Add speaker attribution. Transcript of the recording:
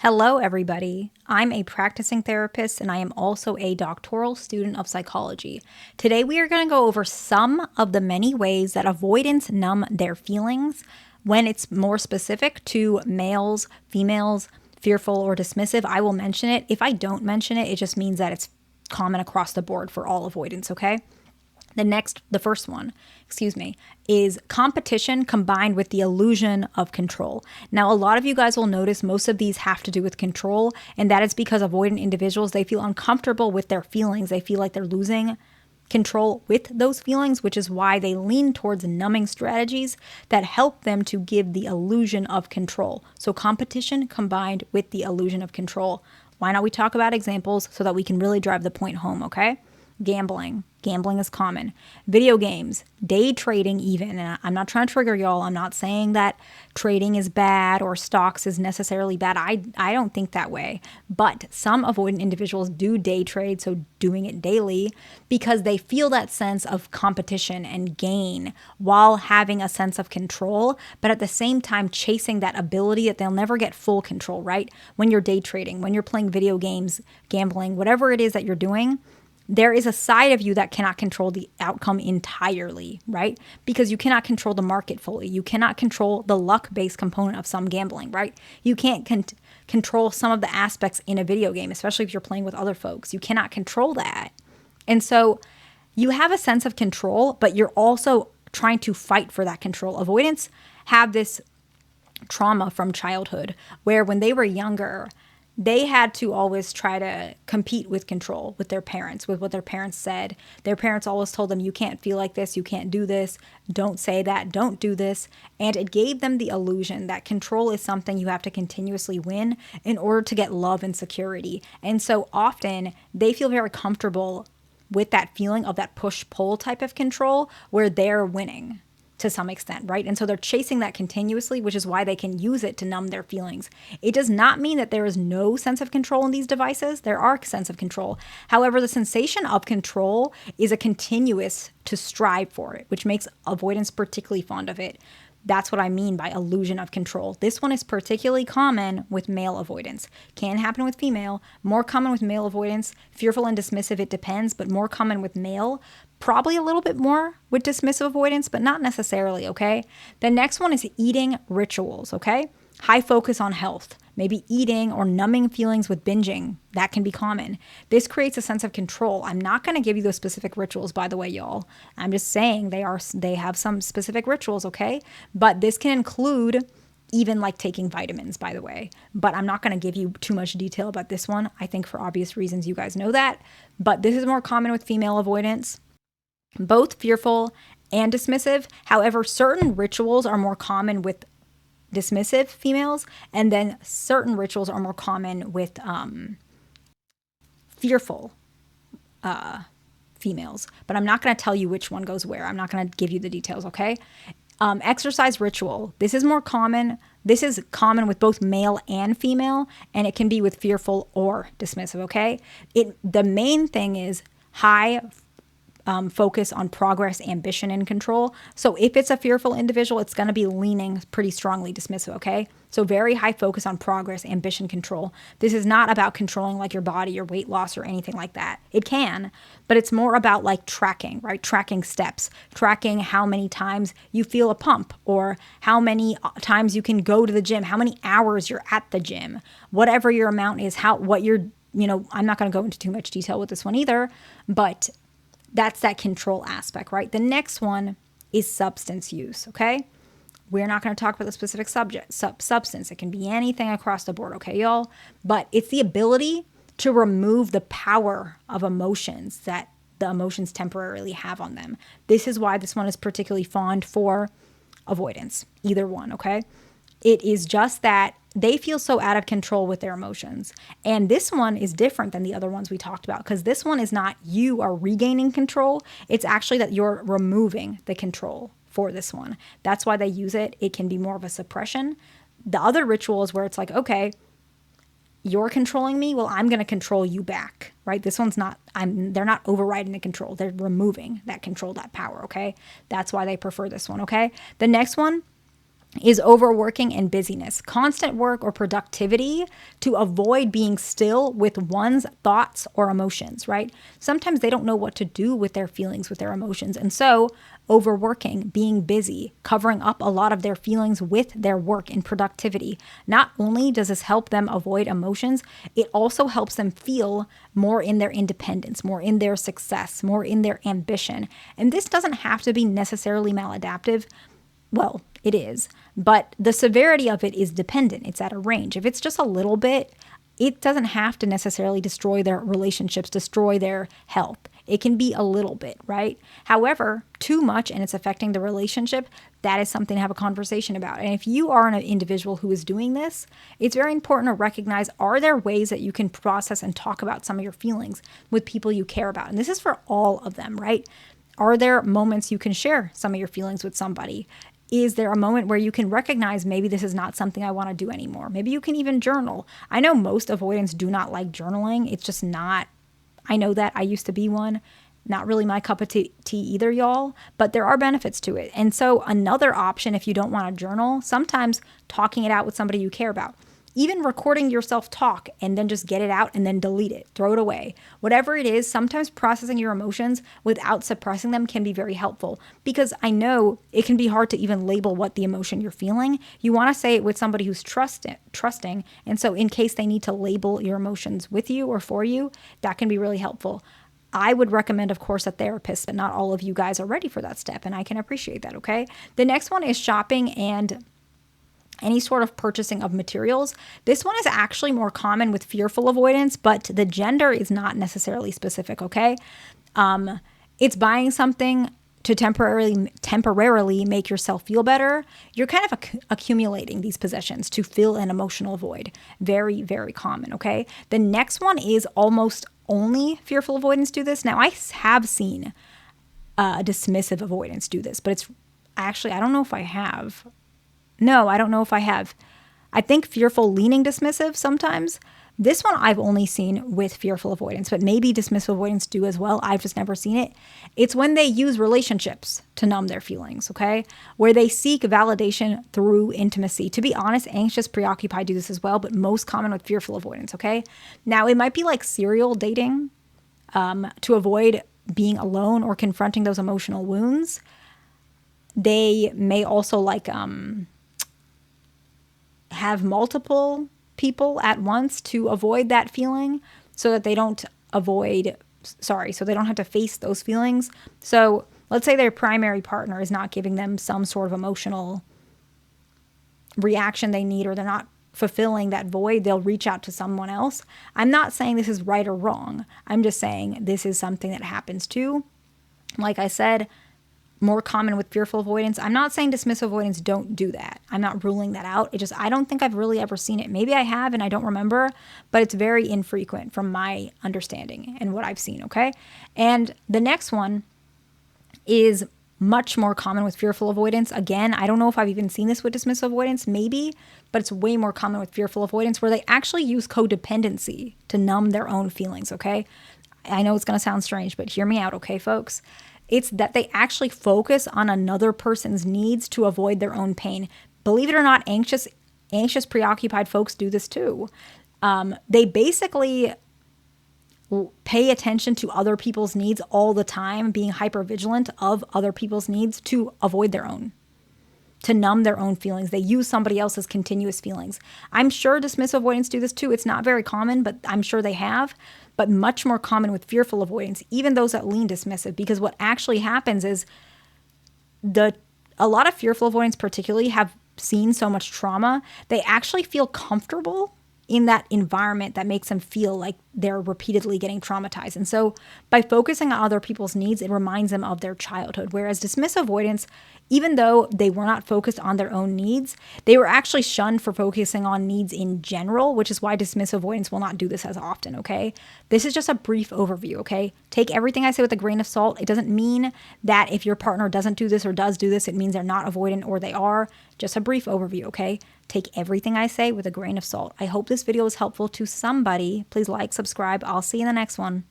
Speaker 1: Hello, everybody. I'm a practicing therapist and I am also a doctoral student of psychology. Today, we are going to go over some of the many ways that avoidants numb their feelings when it's more specific to males, females, fearful, or dismissive. I will mention it. If I don't mention it, it just means that it's common across the board for all avoidants, okay? The first one, is competition combined with the illusion of control. Now, a lot of you guys will notice most of these have to do with control, and that is because avoidant individuals, they feel uncomfortable with their feelings. They feel like they're losing control with those feelings, which is why they lean towards numbing strategies that help them to give the illusion of control. So competition combined with the illusion of control. Why not we talk about examples so that we can really drive the point home, okay? Gambling. Gambling is common. Video games, day trading even. And I'm not trying to trigger y'all. I'm not saying that trading is bad or stocks is necessarily bad. I don't think that way. But some avoidant individuals do day trade, so doing it daily, because they feel that sense of competition and gain while having a sense of control, but at the same time chasing that ability that they'll never get full control, right? When you're day trading, when you're playing video games, gambling, whatever it is that you're doing, there is a side of you that cannot control the outcome entirely, right? Because you cannot control the market fully. You cannot control the luck-based component of some gambling, right? You can't control some of the aspects in a video game, especially if you're playing with other folks. You cannot control that. And so you have a sense of control, but you're also trying to fight for that control. Avoidants have this trauma from childhood where when they were younger, they had to always try to compete with control with their parents, with what their parents said. Their parents always told them, you can't feel like this, you can't do this, don't say that, don't do this. And it gave them the illusion that control is something you have to continuously win in order to get love and security. And so often they feel very comfortable with that feeling of that push-pull type of control where they're winning to some extent, right? And so they're chasing that continuously, which is why they can use it to numb their feelings. It does not mean that there is no sense of control in these devices. There are sense of control. However, the sensation of control is a continuous to strive for it, which makes avoidance particularly fond of it. That's what I mean by illusion of control. This one is particularly common with male avoidance. Can happen with female, more common with male avoidance. Fearful and dismissive, it depends, but more common with male. Probably a little bit more with dismissive avoidance, but not necessarily, okay? The next one is eating rituals, okay? High focus on health, maybe eating or numbing feelings with binging. That can be common. This creates a sense of control. I'm not going to give you those specific rituals, by the way, y'all. I'm just saying they have some specific rituals, okay? But this can include even like taking vitamins, by the way. But I'm not going to give you too much detail about this one. I think for obvious reasons, you guys know that. But this is more common with female avoidance, both fearful and dismissive. However, certain rituals are more common with dismissive females, and then certain rituals are more common with fearful females. But I'm not going to tell you which one goes where. I'm not going to give you the details, okay? Exercise ritual. This is more common. This is common with both male and female, and it can be with fearful or dismissive, okay? The main thing is high focus on progress, ambition, and control. So if it's a fearful individual, it's going to be leaning pretty strongly dismissive, okay? So very high focus on progress, ambition, control. This is not about controlling like your body, your weight loss, or anything like that. It can, but it's more about like tracking, right? Tracking steps, tracking how many times you feel a pump, or how many times you can go to the gym, how many hours you're at the gym, whatever your amount is, I'm not going to go into too much detail with this one either, but that's that control aspect, right? The next one is substance use, okay? We're not going to talk about the specific substance. It can be anything across the board, okay, y'all? But it's the ability to remove the power of emotions that the emotions temporarily have on them. This is why this one is particularly fond for avoidance, either one, okay? It is just that they feel so out of control with their emotions. And this one is different than the other ones we talked about, because this one is not you are regaining control. It's actually that you're removing the control for this one. That's why they use it. It can be more of a suppression. The other ritual is where it's like, okay, you're controlling me. Well, I'm going to control you back, right? This one's not, they're not overriding the control. They're removing that control, that power, okay? That's why they prefer this one, okay? The next one is overworking and busyness, constant work or productivity to avoid being still with one's thoughts or emotions, right? Sometimes they don't know what to do with their feelings, with their emotions. And so overworking, being busy, covering up a lot of their feelings with their work and productivity. Not only does this help them avoid emotions, it also helps them feel more in their independence, more in their success, more in their ambition. And this doesn't have to be necessarily maladaptive. Well, it is, but the severity of it is dependent. It's at a range. If it's just a little bit, it doesn't have to necessarily destroy their relationships, destroy their health. It can be a little bit, right? However, too much and it's affecting the relationship, that is something to have a conversation about. And if you are an individual who is doing this, it's very important to recognize, are there ways that you can process and talk about some of your feelings with people you care about? And this is for all of them, right? Are there moments you can share some of your feelings with somebody? Is there a moment where you can recognize maybe this is not something I want to do anymore? Maybe you can even journal. I know most avoidants do not like journaling. It's just not, I know that. I used to be one. Not really my cup of tea either, y'all, but there are benefits to it. And so another option, if you don't want to journal, sometimes talking it out with somebody you care about. Even recording yourself talk and then just get it out and then delete it, throw it away. Whatever it is, sometimes processing your emotions without suppressing them can be very helpful, because I know it can be hard to even label what the emotion you're feeling. You want to say it with somebody who's trusting. And so in case they need to label your emotions with you or for you, that can be really helpful. I would recommend, of course, a therapist, but not all of you guys are ready for that step, and I can appreciate that, okay? The next one is shopping and any sort of purchasing of materials. This one is actually more common with fearful avoidance, but the gender is not necessarily specific, okay? It's buying something to temporarily make yourself feel better. You're kind of accumulating these possessions to fill an emotional void. Very, very common, okay? The next one is almost only fearful avoidance do this. Now, I have seen dismissive avoidance do this, but it's actually, I don't know if I have. No, I don't know if I have. I think fearful leaning dismissive sometimes. This one I've only seen with fearful avoidance, but maybe dismissive avoidance do as well. I've just never seen it. It's when they use relationships to numb their feelings, okay? Where they seek validation through intimacy. To be honest, anxious, preoccupied do this as well, but most common with fearful avoidance, okay? Now, it might be like serial dating to avoid being alone or confronting those emotional wounds. They may also like have multiple people at once to avoid that feeling, so that they don't so they don't have to face those feelings. So let's say their primary partner is not giving them some sort of emotional reaction they need, or they're not fulfilling that void, they'll reach out to someone else. I'm not saying this is right or wrong. I'm just saying this is something that happens too. Like I said, more common with fearful avoidance. I'm not saying dismissive avoidance don't do that. I'm not ruling that out. I don't think I've really ever seen it. Maybe I have and I don't remember, but it's very infrequent from my understanding and what I've seen, okay? And the next one is much more common with fearful avoidance. Again, I don't know if I've even seen this with dismissive avoidance, maybe, but it's way more common with fearful avoidance, where they actually use codependency to numb their own feelings, okay? I know it's going to sound strange, but hear me out, okay, folks? It's that they actually focus on another person's needs to avoid their own pain. Believe it or not, anxious, preoccupied folks do this too. They basically pay attention to other people's needs all the time, being hypervigilant of other people's needs to avoid their own, to numb their own feelings. They use somebody else's continuous feelings. I'm sure dismissive avoidance do this too. It's not very common, but I'm sure they have. But much more common with fearful avoidance, even those that lean dismissive, because what actually happens is a lot of fearful avoidance particularly have seen so much trauma, they actually feel comfortable in that environment that makes them feel like they're repeatedly getting traumatized. And so by focusing on other people's needs, it reminds them of their childhood. Whereas dismissive avoidance, even though they were not focused on their own needs, they were actually shunned for focusing on needs in general, which is why dismissive avoidance will not do this as often, okay? This is just a brief overview, okay? Take everything I say with a grain of salt. It doesn't mean that if your partner doesn't do this or does do this, it means they're not avoidant or they are. Just a brief overview, okay? Take everything I say with a grain of salt. I hope this video was helpful to somebody. Please like, subscribe. I'll see you in the next one.